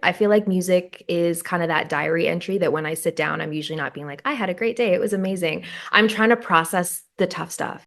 I feel like music is kind of that diary entry that when I sit down, I'm usually not being like, I had a great day. It was amazing. I'm trying to process the tough stuff.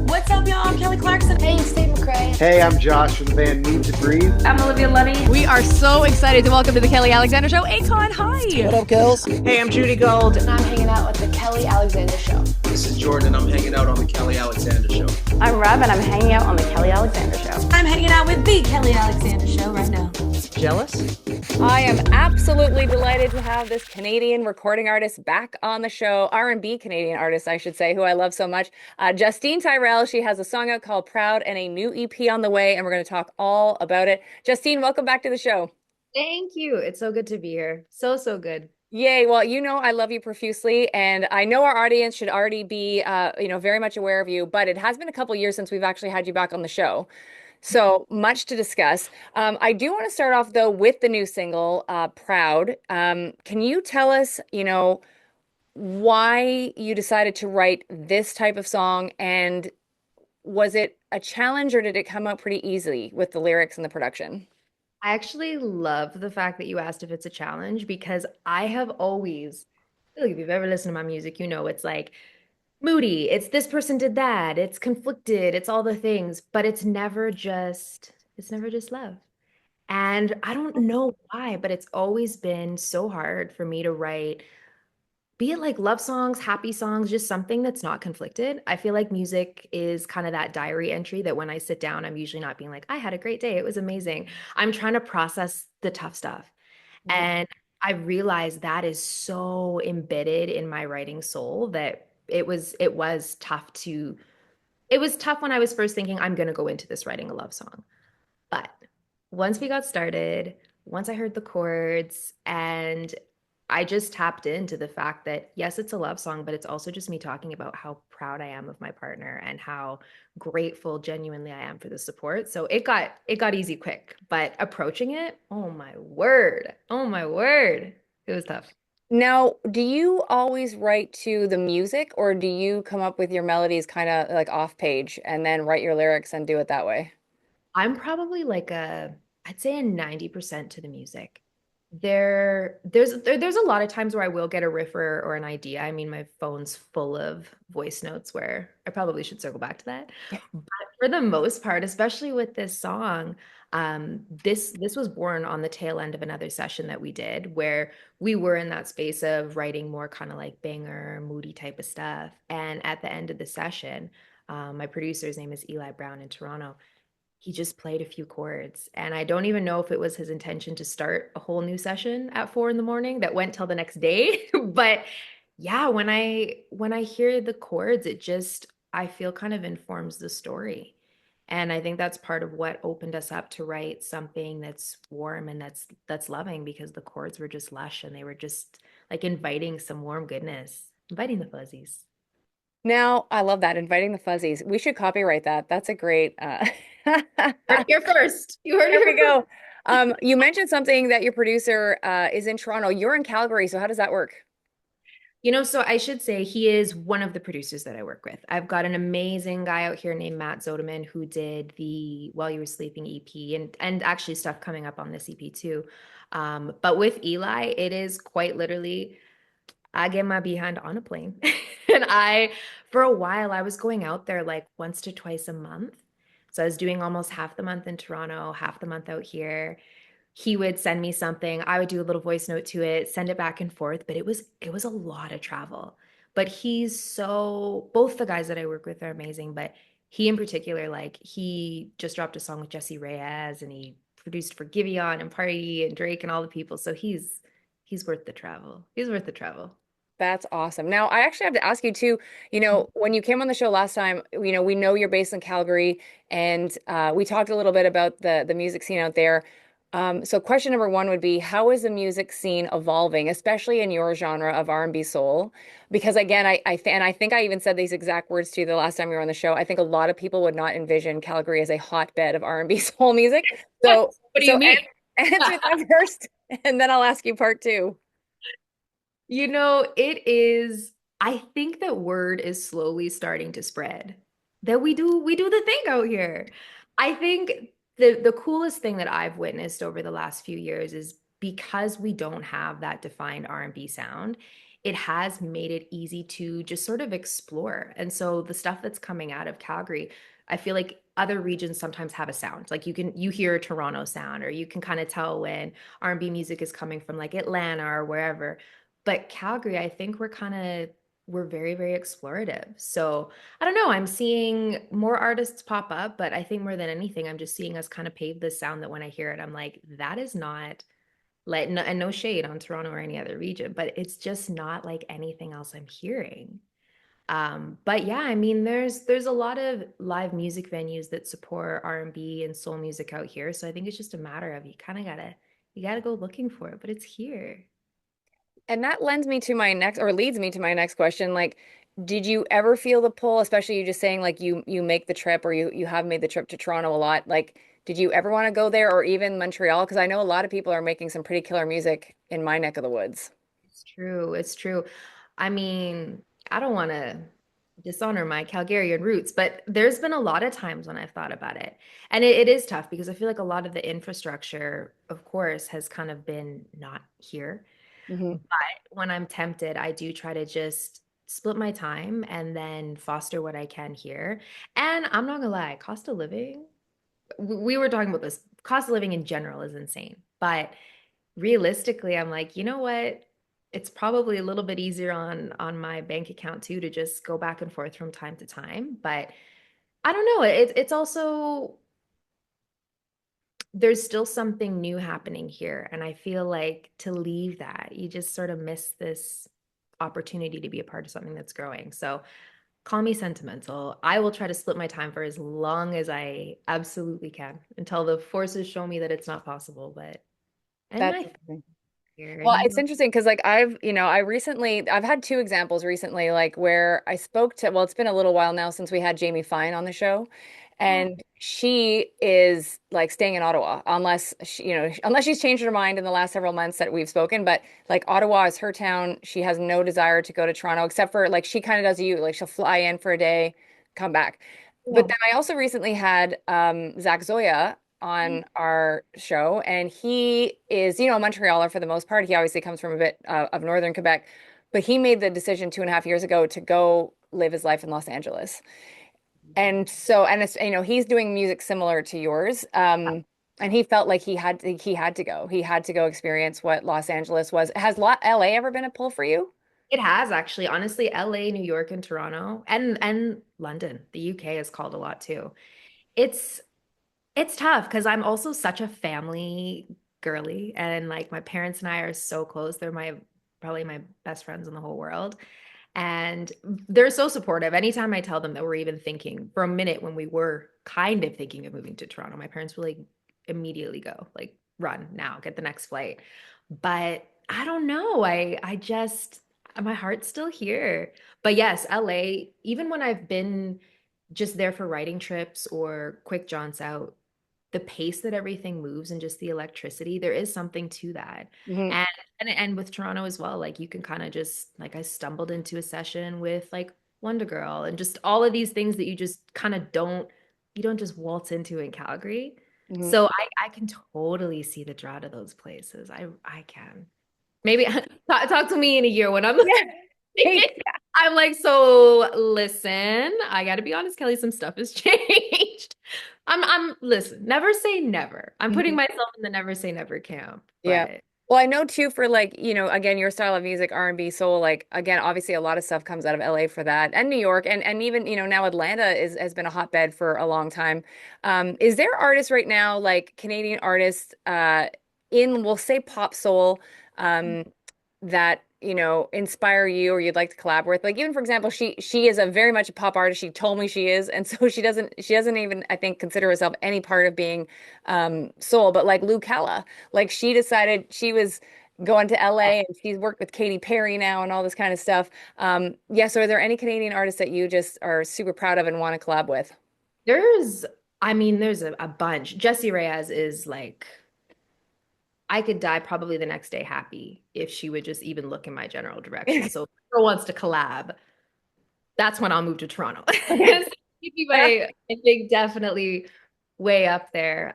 What's up, y'all? I'm Kelly Clarkson. Hey, it's Steve McRae. Hey, I'm Josh from the band Need to Breathe. I'm Olivia Lunny. We are so excited to welcome to the Kelly Alexander Show, Akon. Hi. What up, Kels? Hey, I'm Judy Gold. And I'm hanging out with the Kelly Alexander Show. This is Jordan, and I'm hanging out on the Kelly Alexander Show. I'm Rob, and I'm hanging out on the Kelly Alexander Show. I'm hanging out with the Kelly Alexander Show right now. Jealous? I am absolutely delighted to have this Canadian recording artist back on the show, R&B Canadian artist, I should say, who I love so much. Justine Tyrell, she has a song out called Proud and a new EP on the way, and we're going to talk all about it. Justine, welcome back to the show. Thank you. It's so good to be here. So, so good. Yay. Well, you know, I love you profusely, and I know our audience should already be, very much aware of you, but it has been a couple years since we've actually had you back on the show. So much to discuss. I do want to start off, though, with the new single, Proud. Can you tell us, why you decided to write this type of song? And was it a challenge or did it come out pretty easily with the lyrics and the production? I actually love the fact that you asked if it's a challenge because I have always, like, if you've ever listened to my music, you know it's like moody. It's this person did that. It's conflicted. It's all the things, but it's never just love. And I don't know why, but it's always been so hard for me to write, be it like love songs, happy songs, just something that's not conflicted. I feel like music is kind of that diary entry that when I sit down, I'm usually not being like, I had a great day. It was amazing. I'm trying to process the tough stuff. And I realized that is so embedded in my writing soul that it was tough when I was first thinking I'm going to go into this writing a love song. But once we got started, once I heard the chords, and I just tapped into the fact that yes, it's a love song, but it's also just me talking about how proud I am of my partner and how grateful genuinely I am for the support. So it got easy quick, but approaching it, oh my word. Oh my word. It was tough. Now, do you always write to the music or do you come up with your melodies kind of like off page and then write your lyrics and do it that way? I'm probably like I'd say a 90% to the music. There's a lot of times where I will get a riff or an idea. I mean, my phone's full of voice notes where I probably should circle back to that. But for the most part, especially with this song, this was born on the tail end of another session that we did where we were in that space of writing more kind of like banger, moody type of stuff. And at the end of the session, my producer's name is Eli Brown in Toronto. He just played a few chords, and I don't even know if it was his intention to start a whole new session at 4 in the morning that went till the next day. But yeah, when I hear the chords, it just I feel kind of informs the story. And I think that's part of what opened us up to write something that's warm and that's loving because the chords were just lush and they were just like inviting some warm goodness, inviting the fuzzies. Now, I love that, inviting the fuzzies. We should copyright that. That's a great Heard it here first. You heard it Here we here first. go. You mentioned something that your producer is in Toronto. You're in Calgary, so how does that work? So I should say he is one of the producers that I work with. I've got an amazing guy out here named Matt Zodeman who did the While You Were Sleeping EP and actually stuff coming up on this EP too. But with Eli, it is quite literally I get my behind on a plane. And for a while, I was going out there like once to twice a month. So I was doing almost half the month in Toronto, half the month out here. He would send me something, I would do a little voice note to it, send it back and forth, but it was a lot of travel. But both the guys that I work with are amazing, but he in particular, like he just dropped a song with Jesse Reyes and he produced for Giveon and Party and Drake and all the people. So he's worth the travel. He's worth the travel. That's awesome. Now, I actually have to ask you too, when you came on the show last time, we know you're based in Calgary and we talked a little bit about the music scene out there. So question number one would be, how is the music scene evolving, especially in your genre of R&B soul? Because again, and I think I even said these exact words to you the last time you were on the show. I think a lot of people would not envision Calgary as a hotbed of R&B soul music. So, What do you so mean? answer that first, and then I'll ask you part two. I think that word is slowly starting to spread that we do the thing out here. I think the coolest thing that I've witnessed over the last few years is because we don't have that defined R&B sound, it has made it easy to just sort of explore. And so the stuff that's coming out of Calgary, I feel like other regions sometimes have a sound. Like you hear a Toronto sound, or you can kind of tell when R&B music is coming from like Atlanta or wherever. But Calgary, I think we're very, very explorative. So I don't know. I'm seeing more artists pop up, but I think more than anything, I'm just seeing us kind of pave this sound that when I hear it, I'm like, that is not like, no, and no shade on Toronto or any other region, but it's just not like anything else I'm hearing. But yeah, I mean, there's a lot of live music venues that support R&B and soul music out here. So I think it's just a matter of you gotta go looking for it, but it's here. And that lends me to my next, or leads me to my next question. Like, did you ever feel the pull, especially you just saying like you make the trip, or you have made the trip to Toronto a lot. Like, did you ever want to go there, or even Montreal? Because I know a lot of people are making some pretty killer music in my neck of the woods. It's true. It's true. I mean, I don't want to dishonor my Calgarian roots, but there's been a lot of times when I've thought about it. And it is tough because I feel like a lot of the infrastructure, of course, has kind of been not here. Hmm. But when I'm tempted, I do try to just split my time and then foster what I can here. And I'm not gonna lie, cost of living, we were talking about this, cost of living in general is insane. But realistically, I'm like, you know what? It's probably a little bit easier on my bank account too to just go back and forth from time to time. But I don't know. It's also there's still something new happening here. And I feel like to leave that, you just sort of miss this opportunity to be a part of something that's growing. So call me sentimental. I will try to split my time for as long as I absolutely can until the forces show me that it's not possible. But and That's my interesting. here, Well, and it's interesting because like I've had two examples recently, like where I spoke to, well, it's been a little while now since we had Jamie Fine on the show, oh, and she is like staying in Ottawa unless unless she's changed her mind in the last several months that we've spoken, but like Ottawa is her town. She has no desire to go to Toronto except for like she kind of does you, like she'll fly in for a day, come back. But yeah. then I also recently had Zach Zoya on our show, and he is, a Montrealer for the most part. He obviously comes from a bit of northern Quebec, but he made the decision 2.5 years ago to go live his life in Los Angeles. And so, and it's, he's doing music similar to yours. And he felt like he had to go. He had to go experience what Los Angeles was. Has LA ever been a pull for you? It has actually, honestly, LA, New York, and Toronto, and London. The UK is called a lot too. It's it's tough because I'm also such a family girly, and like my parents and I are so close. They're my probably my best friends in the whole world. And they're so supportive. Anytime I tell them that we're even thinking for a minute when we were kind of thinking of moving to Toronto, my parents will like immediately go, like, run now, get the next flight. But I don't know. I just my heart's still here. But yes, LA, even when I've been just there for writing trips or quick jaunts out, the pace that everything moves and just the electricity, there is something to that. Hmm. And and with Toronto as well, like you can kind of just like I stumbled into a session with like Wonder Girl and just all of these things that you just kind of you don't just waltz into in Calgary. Hmm. So I can totally see the draw to those places. I can. Maybe talk to me in a year when I'm Yeah. I'm like, so listen, I gotta be honest, Kelly, some stuff has changed. Listen, never say never. I'm putting Mhm. myself in the never say never camp, Yeah. but Well, I know too for like, again, your style of music, R&B, soul, like again, obviously a lot of stuff comes out of LA for that and New York and even, now Atlanta has been a hotbed for a long time. Is there artists right now, like Canadian artists, in we'll say pop soul, um, that, inspire you or you'd like to collab with? Like even for example, she is a very much a pop artist. She told me she is, and so she doesn't even, I think, consider herself any part of being soul, but like Lou Calla. Like she decided she was going to LA and she's worked with Katy Perry now and all this kind of stuff. Yeah, so are there any Canadian artists that you just are super proud of and want to collab with? there's I mean, there's a bunch. Jessie Reyez is like I could die probably the next day happy if she would just even look in my general direction. So if her wants to collab, that's when I'll move to Toronto. Okay. So I think definitely. way up there.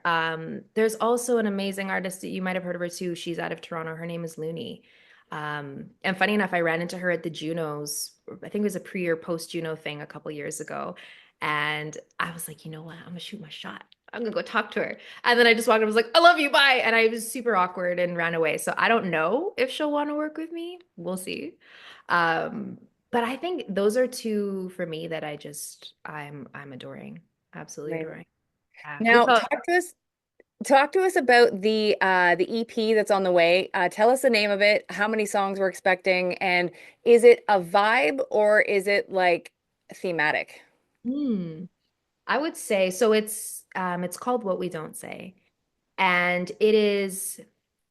There's also an amazing artist that you might have heard of her too. She's out of Toronto. Her name is Looney. And funny enough, I ran into her at the Junos. I think it was a pre or post Juno thing a couple years ago. And I was like, you know what? I'm gonna shoot my shot. I'm gonna go talk to her. And then I just walked up and was like, I love you, bye. And I was super awkward and ran away. So I don't know if she'll want to work with me. We'll see. Um, but I think those are two for me that I'm adoring. Absolutely Amazing. adoring. Yeah. What Now, about talk to us about the EP that's on the way. Tell us the name of it, how many songs we're expecting, and is it a vibe or is it like thematic? hmm, I would say so it's called What We Don't Say. And it is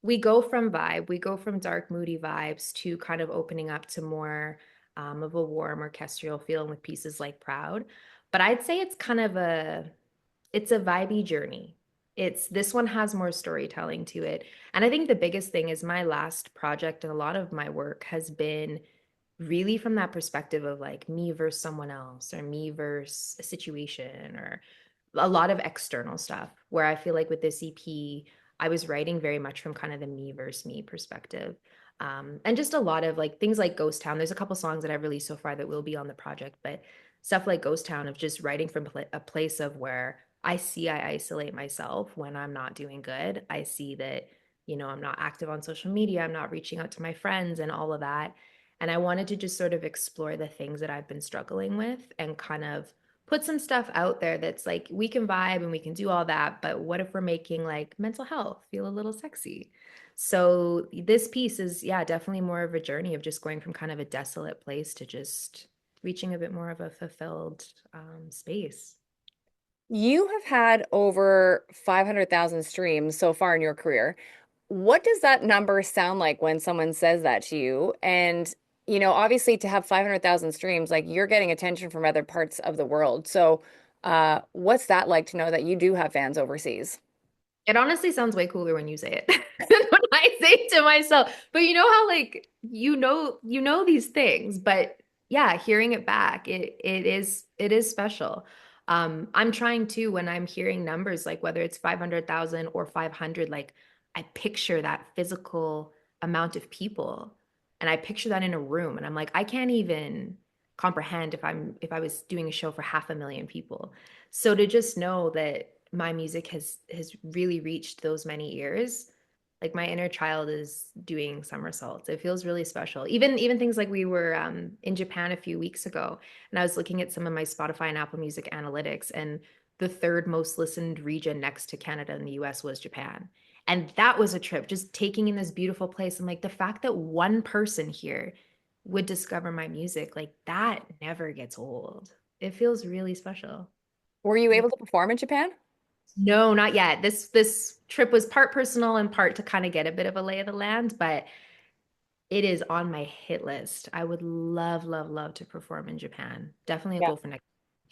we go from vibe, we go from dark, moody vibes to kind of opening up to more of a warm orchestral feeling with pieces like Proud. But I'd say it's a vibey journey. It's this one has more storytelling to it. And I think the biggest thing is my last project and a lot of my work has been really from that perspective of like me versus someone else or me versus a situation or a lot of external stuff where I feel like with this EP, I was writing very much from kind of the me versus me perspective. And just a lot of like things like Ghost Town. There's a couple songs that I've released so far that will be on the project, but stuff like Ghost Town of just writing from a place of where I see I isolate myself when I'm not doing good. I see that, I'm not active on social media, I'm not reaching out to my friends and all of that. And I wanted to just sort of explore the things that I've been struggling with and kind of put some stuff out there that's like we can vibe and we can do all that, but what if we're making like mental health feel a little sexy? So this piece is, yeah, definitely more of a journey of just going from kind of a desolate place to just reaching a bit more of a fulfilled space. You have had over 500,000 streams so far in your career. What does that number sound like when someone says that to you? And, obviously to have 500,000 streams, like you're getting attention from other parts of the world. So, what's that like to know that you do have fans overseas? It honestly sounds way cooler when you say it than when I say it to myself. But you know how like you know these things, but yeah, hearing it back, it is special. I'm trying to when I'm hearing numbers like whether it's 500,000 or 500, like I picture that physical amount of people and I picture that in a room and I'm like I can't even comprehend if I was doing a show for 500,000 people. So to just know that my music has really reached those many ears, like my inner child is doing somersaults. It feels really special. Even things like we were in Japan a few weeks ago, and I was looking at some of my Spotify and Apple Music analytics, and the third most listened region next to Canada and the US was Japan. And that was a trip, just taking in this beautiful place. And like the fact that one person here would discover my music, like that never gets old. It feels really special. Were you Yeah. able to perform in Japan? No, not yet. This trip was part personal and part to kind of get a bit of a lay of the land, but it is on my hit list. I would love, love, love to perform in Japan. Definitely a Yeah. goal for next.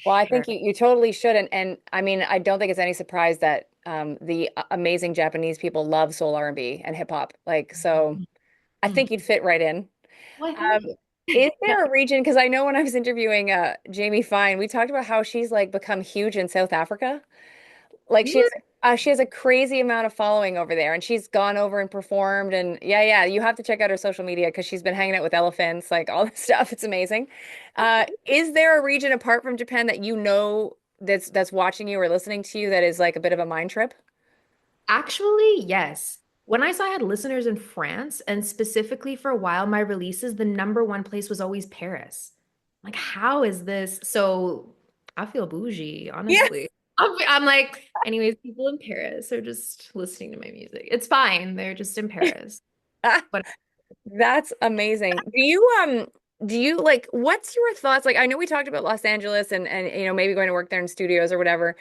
Well, I Sure. think you totally should. And I mean, I don't think it's any surprise that the amazing Japanese people love soul R&B and hip hop. Like, so I Mm. think you'd fit right in. Well, thank Um, you. is Yeah. there a region? Because I know when I was interviewing Jamie Fine, we talked about how she's like become huge in South Africa. Like she has a crazy amount of following over there, and she's gone over and performed. And yeah, you have to check out her social media because she's been hanging out with elephants, like all this stuff. It's amazing. Is there a region apart from Japan that that's watching you or listening to you that is like a bit of a mind trip? Actually, yes. When I saw I had listeners in France, and specifically for a while, my releases, the number one place was always Paris. Like, how is this? So I feel bougie, Yeah. honestly. I'm like, anyways, people in Paris are just listening to my music. It's fine. They're just in Paris. But That's amazing. Do you like what's your thoughts? Like I know we talked about Los Angeles and maybe going to work there in studios or whatever,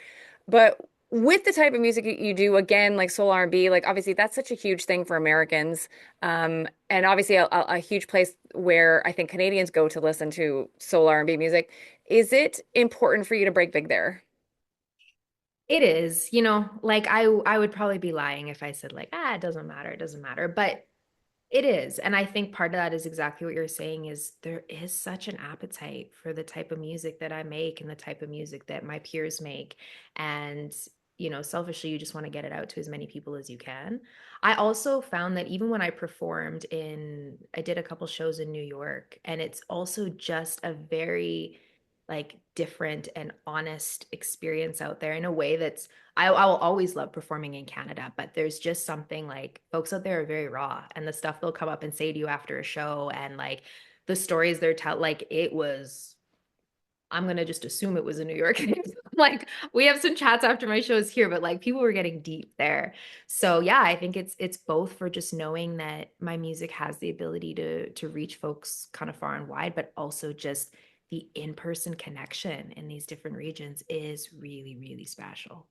but with the type of music you do, again, like soul R&B, like obviously that's such a huge thing for Americans. And obviously a huge place where I think Canadians go to listen to soul R&B music. Is it important for you to break big there? it is, like I would probably be lying if I said like, it doesn't matter, it doesn't matter. But it is. And I think part of that is exactly what you're saying is there is such an appetite for the type of music that I make and the type of music that my peers make. And selfishly, you just want to get it out to as many people as you can. I also found that even when I did a couple shows in New York, and it's also just a very like different and honest experience out there in a way I will always love performing in Canada, but there's just something like folks out there are very raw, and the stuff they'll come up and say to you after a show, and like the stories they're like it was. I'm gonna just assume it was in New York. Like we have some chats after my shows here, but like people were getting deep there. So yeah, I think it's both for just knowing that my music has the ability to reach folks kind of far and wide, but also just the in-person connection in these different regions is really, really special.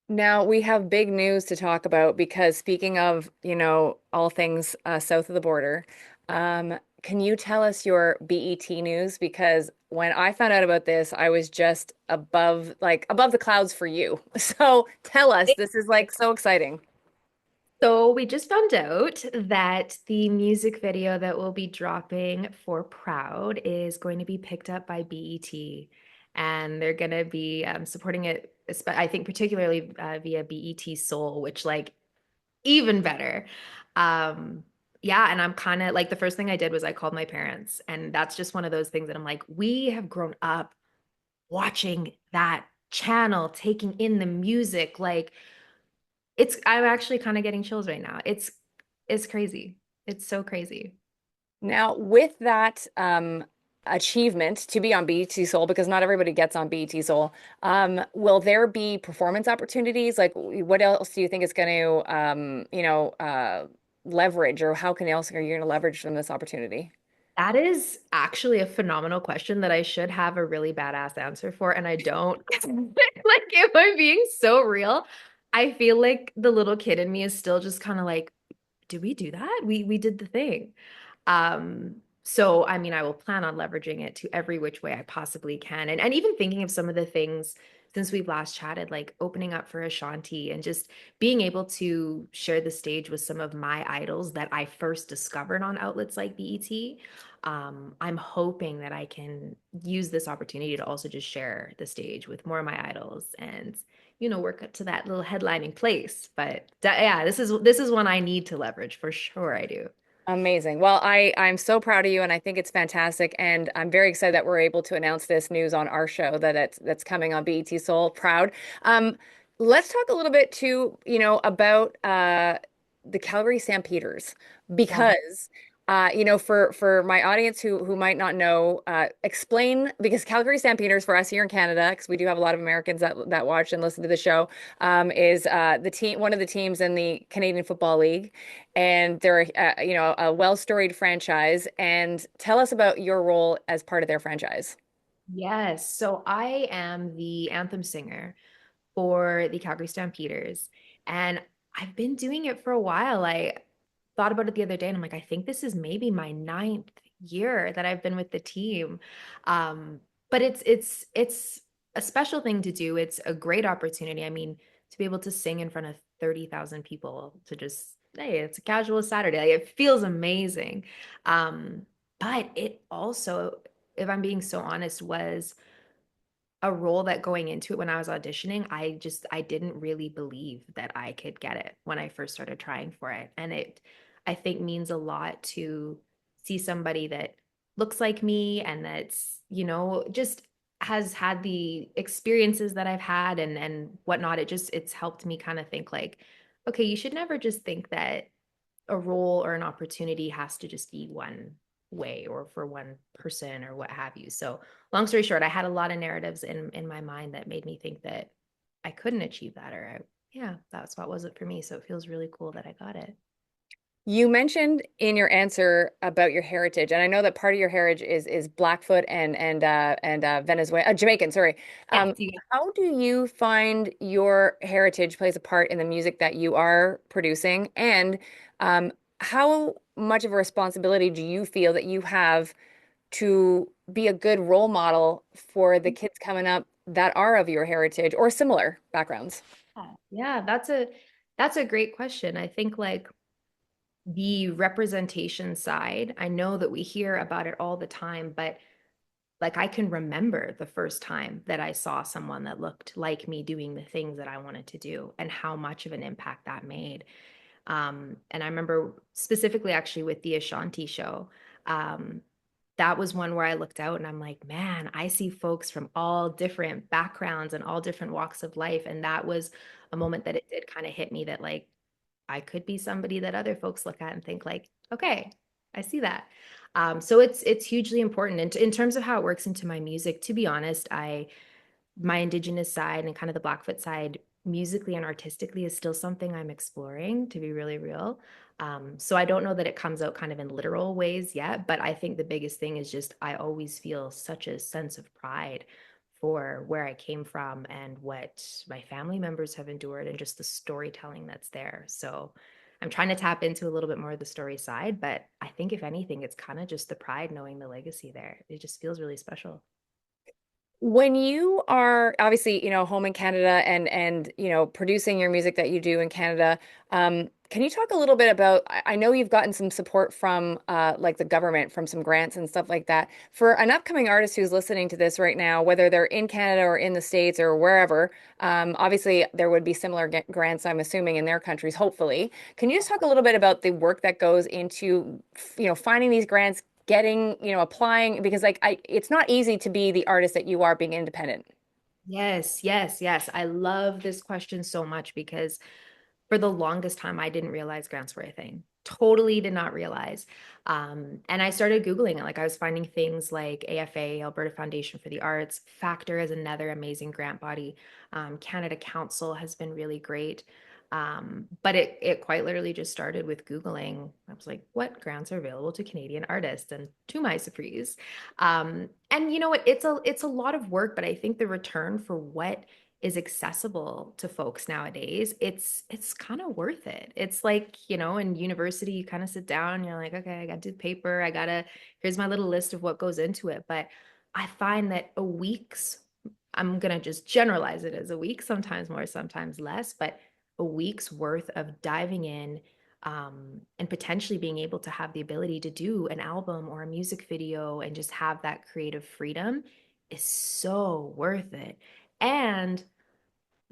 Now we have big news to talk about because speaking of, all things south of the border, can you tell us your BET news? Because when I found out about this, I was just above the clouds for you. So tell us, this is like so exciting. So we just found out that the music video that will be dropping for Proud is going to be picked up by BET, and they're going to be supporting it, I think particularly via BET Soul, which like even better. Um, yeah, and I'm kind of like the first thing I did was I called my parents, and that's just one of those things that I'm like, we have grown up watching that channel, taking in the music, like I'm actually kind of getting chills right now. It's crazy. It's so crazy. Now, with that achievement to be on BET Soul, because not everybody gets on BET Soul, will there be performance opportunities? Like, what else do you think is going to, leverage, or how can else are you going to leverage from this opportunity? That is actually a phenomenal question that I should have a really badass answer for, and I don't. Like, if I'm being so real, I feel like the little kid in me is still just kind of like, did we do that? We did the thing. So I mean, I will plan on leveraging it to every which way I possibly can. And even thinking of some of the things since we've last chatted, like opening up for Ashanti and just being able to share the stage with some of my idols that I first discovered on outlets like BET. I'm hoping that I can use this opportunity to also just share the stage with more of my idols and work up to that little headlining place. But yeah, this is one I need to leverage for sure. I do. Amazing. Well, I'm so proud of you, and I think it's fantastic, and I'm very excited that we're able to announce this news on our show that that's coming on BET Soul. Proud. Um, let's talk a little bit too, about the Calgary Stampeders Yeah. because for my audience who might not know, explain because Calgary Stampeders for us here in Canada, because we do have a lot of Americans that watch and listen to the show, is the team one of the teams in the Canadian Football League, and they're a well-storied franchise. And tell us about your role as part of their franchise. Yes. So I am the anthem singer for the Calgary Stampeders. And I've been doing it for a while. I thought about it the other day and I'm like, I think this is maybe my ninth year that I've been with the team. Um, but it's a special thing to do. It's a great opportunity. I mean, to be able to sing in front of 30,000 people to just, hey, it's a casual Saturday. Like, it feels amazing. Um, but it also, if I'm being so honest, was a role that going into it when I was auditioning, I didn't really believe that I could get it when I first started trying for it. And it I think means a lot to see somebody that looks like me and that's, just has had the experiences that I've had and whatnot. It's helped me kind of think like, okay, you should never just think that a role or an opportunity has to just be one way or for one person or what have you. So long story short, I had a lot of narratives in my mind that made me think that I couldn't achieve that yeah, that's what was it for me. So it feels really cool that I got it. You mentioned in your answer about your heritage, and I know that part of your heritage is Blackfoot and Venezuela, Jamaican, sorry. Yes, Um, how do you find your heritage plays a part in the music that you are producing? And how much of a responsibility do you feel that you have to be a good role model for the kids coming up that are of your heritage or similar backgrounds? yeah, that's a great question. I think like the representation side, I know that we hear about it all the time, but like I can remember the first time that I saw someone that looked like me doing the things that I wanted to do and how much of an impact that made. And I remember specifically actually with the Ashanti show. Um, that was one where I looked out and I'm like, man, I see folks from all different backgrounds and all different walks of life. And that was a moment that it did kind of hit me that like I could be somebody that other folks look at and think like, okay, I see that. So it's hugely important. And in terms of how it works into my music, to be honest, my indigenous side and kind of the Blackfoot side musically and artistically is still something I'm exploring, to be really real. So I don't know that it comes out kind of in literal ways yet, but I think the biggest thing is just I always feel such a sense of pride for where I came from and what my family members have endured and just the storytelling that's there. So I'm trying to tap into a little bit more of the story side, but I think if anything, it's kind of just the pride knowing the legacy there. It just feels really special. When you are obviously, home in Canada and producing your music that you do in Canada, can you talk a little bit about, I know you've gotten some support from like the government, from some grants and stuff like that. For an upcoming artist who's listening to this right now, whether they're in Canada or in the States or wherever, obviously there would be similar grants, I'm assuming, in their countries, hopefully. Can you just talk a little bit about the work that goes into, finding these grants, getting, applying, because like it's not easy to be the artist that you are being independent. Yes, yes, yes. I love this question so much because for the longest time, I didn't realize grants were a thing. Totally did not realize. And I started Googling it. Like I was finding things like AFA, Alberta Foundation for the Arts. Factor is another amazing grant body. Canada Council has been really great. But it quite literally just started with Googling. I was like, what grants are available to Canadian artists? And to my surprise. And you know what? It's a lot of work, but I think the return for what is accessible to folks nowadays, it's kind of worth it. It's like, in university, you kind of sit down and you're like, okay, I got to do the paper. Here's my little list of what goes into it. But I find that I'm going to just generalize it as a week, sometimes more, sometimes less, but a week's worth of diving in and potentially being able to have the ability to do an album or a music video and just have that creative freedom is so worth it. And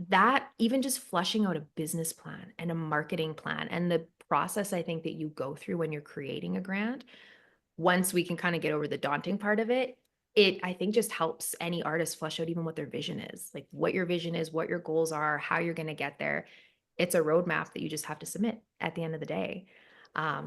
that even just flushing out a business plan and a marketing plan and the process I think that you go through when you're creating a grant, once we can kind of get over the daunting part of it, it I think just helps any artist flush out even what their vision is, like what your vision is, what your goals are, how you're going to get there. It's a roadmap that you just have to submit at the end of the day.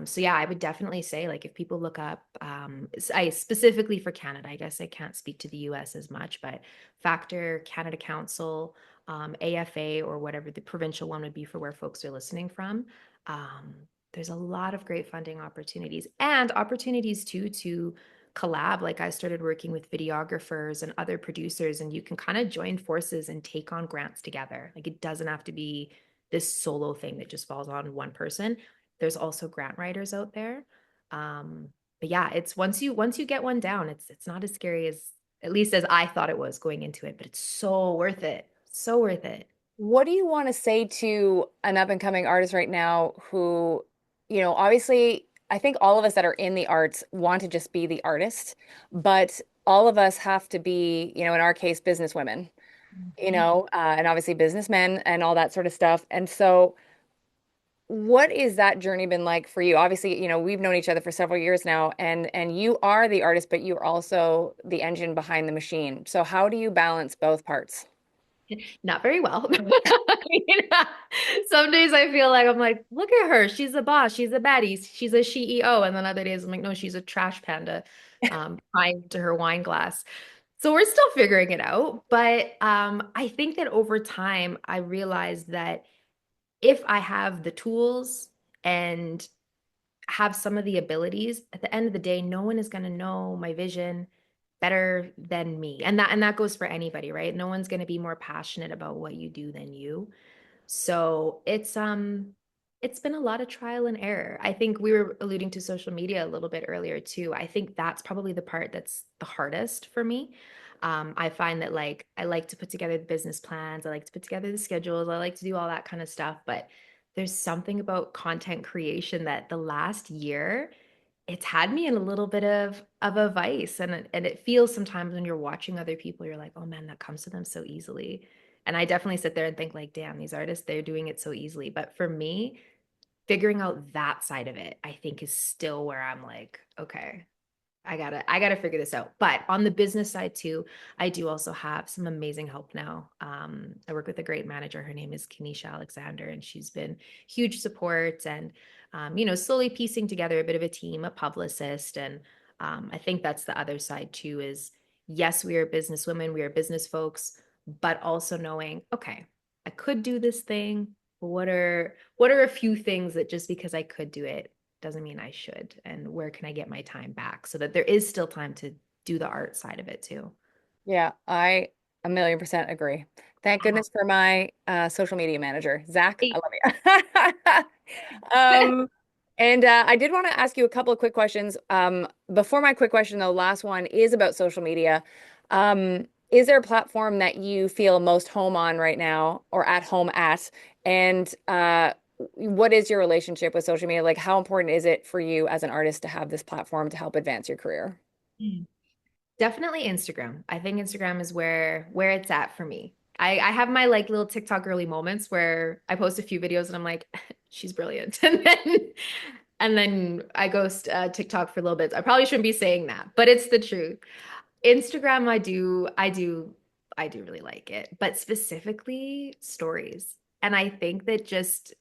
So yeah, I would definitely say like if people look up, I specifically for Canada, I guess I can't speak to the US as much, but Factor, Canada Council, AFA, or whatever the provincial one would be for where folks are listening from. Um, there's a lot of great funding opportunities and opportunities too to collab. Like I started working with videographers and other producers, and you can kind of join forces and take on grants together. Like it doesn't have to be this solo thing that just falls on one person. There's also grant writers out there. Um, but yeah, it's once you get one down, it's not as scary as at least as I thought it was going into it, but it's so worth it. So worth it. What do you want to say to an up and coming artist right now who, obviously, I think all of us that are in the arts want to just be the artist, but all of us have to be, in our case, businesswomen, and obviously businessmen and all that sort of stuff. And so, what is that journey been like for you? Obviously, we've known each other for several years now, and you are the artist, but you're also the engine behind the machine. So how do you balance both parts? Not very well. Some days I feel like I'm like, look at her. She's a boss. She's a baddie. She's a CEO. And then other days I'm like, no, she's a trash panda, crying to her wine glass. So we're still figuring it out. But I think that over time, I realized that if I have the tools and have some of the abilities, at the end of the day, no one is going to know my vision better than me. And that goes for anybody, right? No one's going to be more passionate about what you do than you. So it's been a lot of trial and error. I think we were alluding to social media a little bit earlier too. I think that's probably the part that's the hardest for me. I find that like I like to put together the business plans, I like to put together the schedules, I like to do all that kind of stuff, but there's something about content creation that the last year it's had me in a little bit of a vice, and it feels sometimes when you're watching other people, you're like, oh man, that comes to them so easily. And I definitely sit there and think like, damn, these artists, they're doing it so easily. But for me, figuring out that side of it, I think is still where I'm like, okay, I gotta figure this out. But on the business side too, I do also have some amazing help now. I work with a great manager. Her name is Kenesha Alexander, and she's been huge support and slowly piecing together a bit of a team, a publicist. And I think that's the other side too, is yes, we are business women, we are business folks, but also knowing, okay, I could do this thing. But what are a few things that just because I could do it doesn't mean I should, and where can I get my time back so that there is still time to do the art side of it too. Yeah, I a million percent agree. Thank goodness for my social media manager, Zach. I love you. And I did want to ask you a couple of quick questions. Before my quick question, though, last one is about social media. Is there a platform that you feel most home on right now or at home at? And what is your relationship with social media? Like, how important is it for you as an artist to have this platform to help advance your career? Definitely Instagram. I think Instagram is where it's at for me. I have my like little TikTok girly moments where I post a few videos and I'm like, she's brilliant. And then I ghost TikTok for a little bit. I probably shouldn't be saying that, but it's the truth. Instagram, I do really like it, but specifically stories. And I think that just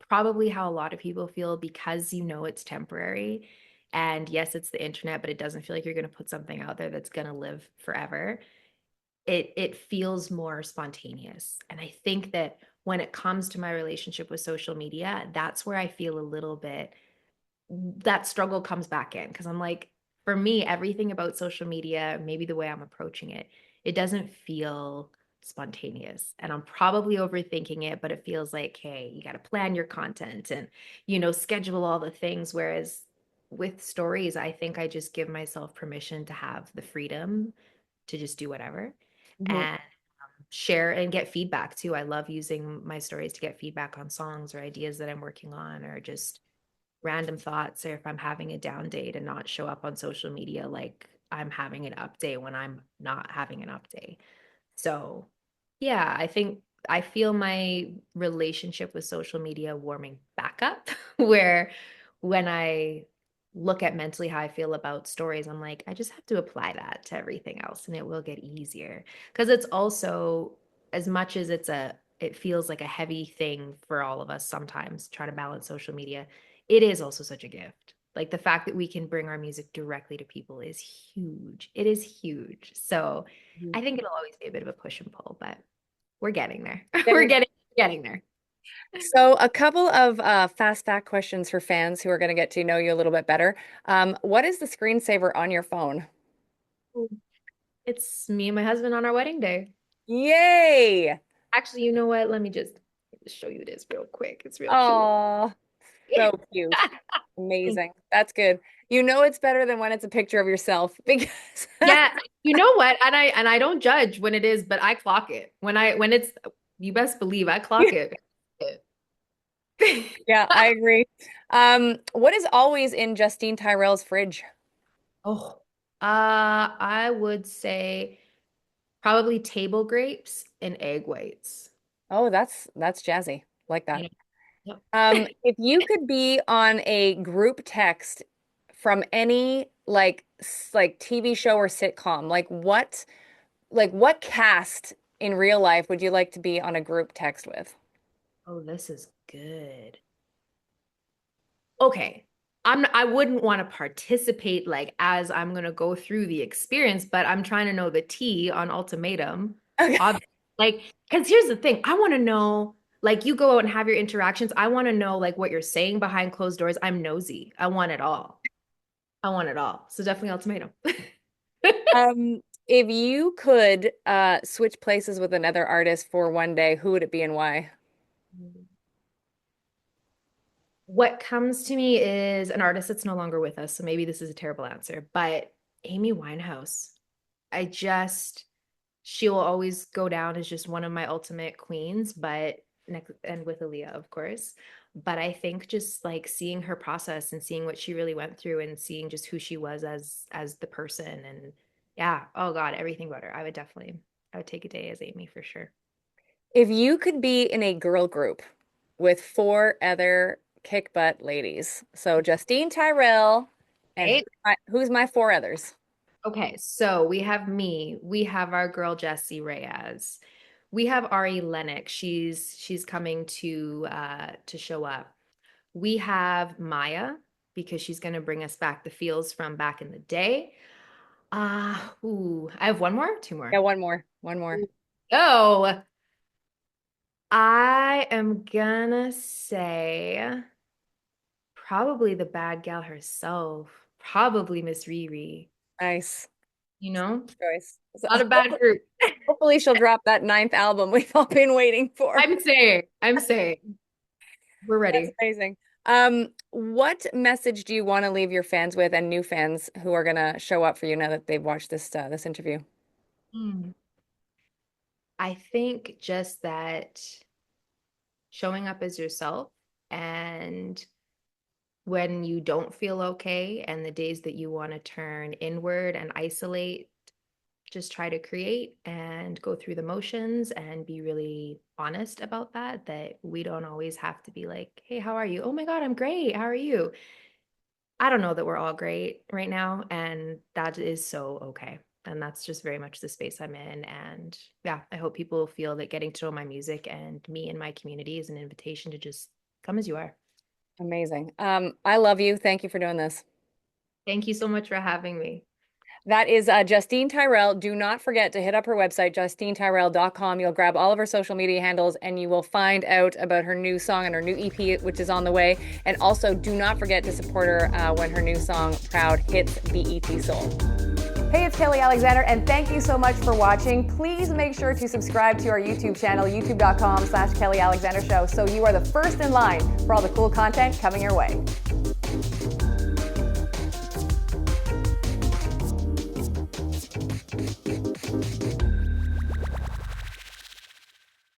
probably how a lot of people feel because it's temporary. And yes, it's the internet, but it doesn't feel like you're going to put something out there that's going to live forever. It feels more spontaneous. And I think that when it comes to my relationship with social media, that's where I feel a little bit that struggle comes back in because I'm like, for me, everything about social media, maybe the way I'm approaching it, it doesn't feel spontaneous. And I'm probably overthinking it, but it feels like, hey, you got to plan your content and, schedule all the things. Whereas with stories, I think I just give myself permission to have the freedom to just do whatever Mhm. and share and get feedback too. I love using my stories to get feedback on songs or ideas that I'm working on or just random thoughts or if I'm having a down day to not show up on social media like I'm having an up day when I'm not having an up day. So, yeah, I think I feel my relationship with social media warming back up where when I look at mentally how I feel about stories, I'm like, I just have to apply that to everything else and it will get easier. Because it's also, as much as it feels like a heavy thing for all of us sometimes, try to balance social media, it is also such a gift. Like the fact that we can bring our music directly to people is huge. It is huge. So I think it'll always be a bit of a push and pull, but we're getting there. We're Getting getting there. So, a couple of fast fact questions for fans who are going to get to know you a little bit better. What is the screensaver on your phone? It's me and my husband on our wedding day. Yay! Actually, you know what? Let me just show you this real quick. It's real cute. Oh, so cute. Amazing. That's good. You know it's better than when it's a picture of yourself because Yeah, you know what? And I don't judge when it is, but I clock it. When it's you best believe I clock it. yeah, I agree. What is always in Justine Tyrell's fridge? Oh, I would say probably table grapes and egg whites. Oh, that's jazzy. Like You that. know, yep. If you could be on a group text from any like TV show or sitcom, like what cast in real life would you like to be on a group text with? Oh, this is good. Okay. I wouldn't want to participate like as I'm gonna go through the experience, but I'm trying to know the tea on ultimatum. Okay. Like, because here's the thing, I want to know, like you go out and have your interactions. I want to know like what you're saying behind closed doors. I'm nosy. I want it all. I want it all. So definitely ultimatum. If you could switch places with another artist for one day, who would it be and why? What comes to me is an artist that's no longer with us. So maybe this is a terrible answer, but Amy Winehouse. I just, she will always go down as just one of my ultimate queens, but next and with Aaliyah, of course. But I think just like seeing her process and seeing what she really went through and seeing just who she was as the person and yeah, oh God, everything about her. I would take a day as Amy for sure. If you could be in a girl group with four other kick butt ladies, so Justine, Tyrell, and Right? who's my four others? Okay, so we have me, we have our girl Jessie Reyes. We have Ari Lennox. She's coming to show up. We have Maya because she's gonna bring us back the feels from back in the day. Ooh, I have one more, two Yeah, more. one more, one more. Oh, I am gonna say probably the bad gal herself, probably Miss Riri, Nice you know? choice. So, Not a bad group. hopefully she'll drop that ninth album we've all been waiting for. I'm saying, we're That's ready. amazing. What message do you want to leave your fans with and new fans who are gonna show up for you now that they've watched this interview? Hmm. I think just that showing up as yourself and when you don't feel okay and the days that you want to turn inward and isolate, just try to create and go through the motions and be really honest about that, that we don't always have to be like, hey, how are you? Oh my God, I'm great. How are you? I don't know that we're all great right now, and that is so okay. And that's just very much the space I'm in. And yeah, I hope people feel that getting to know my music and me and my community is an invitation to just come as you are. Amazing. I love you. Thank you for doing this. Thank you so much for having me. That is Justine Tyrell. Do not forget to hit up her website, justinetyrell.com. You'll grab all of her social media handles and you will find out about her new song and her new EP, which is on the way. And also, do not forget to support her when her new song, Proud, hits BET Soul. Hey, it's Kelly Alexander, and thank you so much for watching. Please make sure to subscribe to our YouTube channel, youtube.com/Kelly Alexander Show, so you are the first in line for all the cool content coming your way.